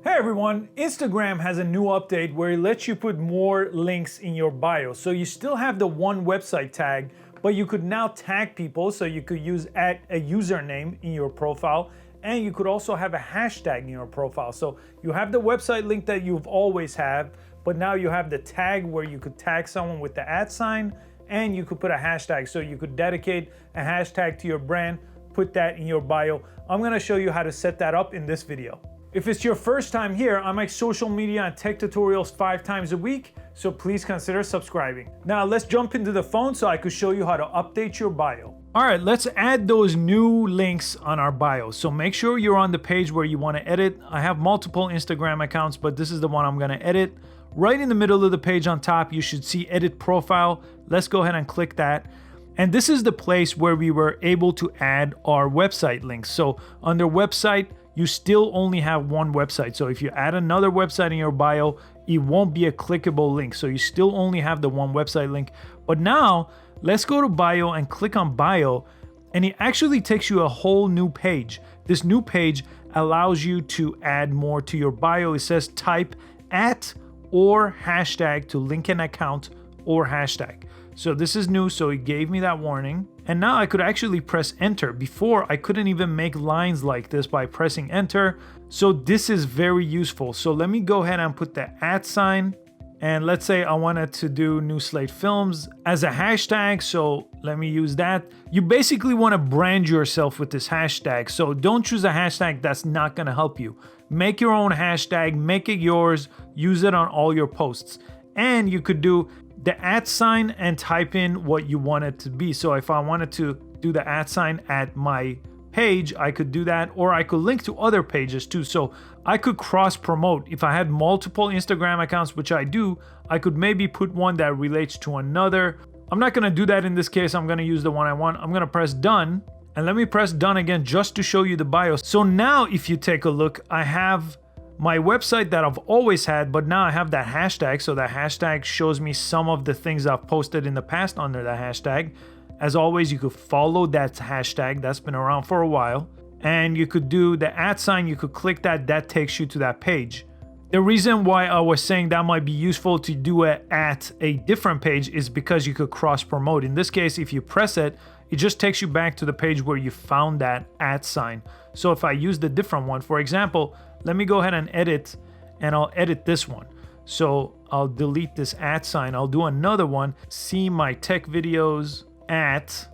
Hey everyone, Instagram has a new update where it lets you put more links in your bio. So you still have the one website tag, but you could now tag people, so you could use a username in your profile, and you could also have a hashtag in your profile. So you have the website link that you've always had, but now you have the tag where you could tag someone with the @, and you could put a hashtag. So you could dedicate a hashtag to your brand, put that in your bio. I'm gonna show you how to set that up in this video. If it's your first time here, I make social media and tech tutorials 5 times a week, so please consider subscribing. Now let's jump into the phone so I could show you how to update your bio. All right, let's add those new links on our bio. So make sure you're on the page where you want to edit. I have multiple Instagram accounts, but this is the one I'm going to edit. Right in the middle of the page on top, you should see edit profile. Let's go ahead and click that. And this is the place where we were able to add our website links. So under website, you still only have one website. So if you add another website in your bio, it won't be a clickable link. So you still only have the one website link. But now let's go to bio and click on bio, and it actually takes you a whole new page. This new page allows you to add more to your bio. It says type @ or hashtag to link an account or hashtag. So this is new, so it gave me that warning. And now I could actually press enter. Before, I couldn't even make lines like this by pressing enter. So this is very useful. So let me go ahead and put the @, and let's say I wanted to do New Slate Films as a hashtag, so let me use that. You basically want to brand yourself with this hashtag, so don't choose a hashtag that's not going to help you. Make your own hashtag, make it yours, use it on all your posts. And you could do the @ and type in what you want it to be. So if I wanted to do the @ at my page, I could do that, or I could link to other pages too. So I could cross promote. If I had multiple Instagram accounts, which I do, I could maybe put one that relates to another. I'm not gonna do that in this case. I'm gonna use the one I want. I'm gonna press done, and let me press done again just to show you the bio. So now if you take a look, I have my website that I've always had, but now I have that hashtag. So that hashtag shows me some of the things I've posted in the past under that hashtag. As always, you could follow that hashtag. That's been around for a while. And you could do the @, you could click that, that takes you to that page. The reason why I was saying that might be useful to do it at a different page is because you could cross promote. In this case, if you press it, it just takes you back to the page where you found that @. So if I use the different one, for example, let me go ahead and edit, and I'll edit this one. So I'll delete this @. I'll do another one, see my tech videos @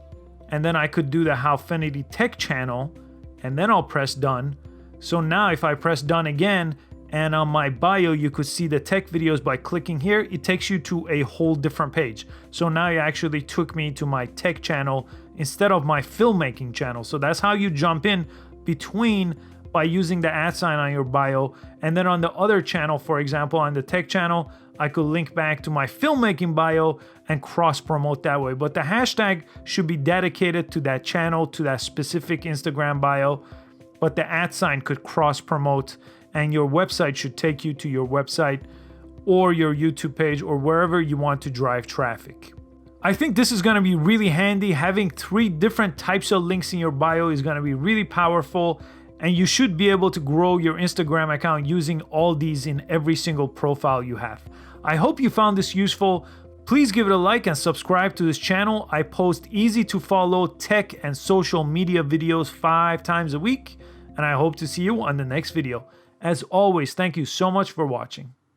and then I could do the Howfinity tech channel, and then I'll press done. So now if I press done again, and on my bio, you could see the tech videos by clicking here, it takes you to a whole different page. So now it actually took me to my tech channel instead of my filmmaking channel. So that's how you jump in between by using the @ on your bio. And then on the other channel, for example, on the tech channel, I could link back to my filmmaking bio and cross promote that way. But the hashtag should be dedicated to that channel, to that specific Instagram bio. But the @ could cross promote, and your website should take you to your website or your YouTube page or wherever you want to drive traffic. I think this is going to be really handy. Having 3 different types of links in your bio is going to be really powerful, and you should be able to grow your Instagram account using all these in every single profile you have. I hope you found this useful. Please give it a like and subscribe to this channel. I post easy to follow tech and social media videos 5 times a week, and I hope to see you on the next video. As always, thank you so much for watching.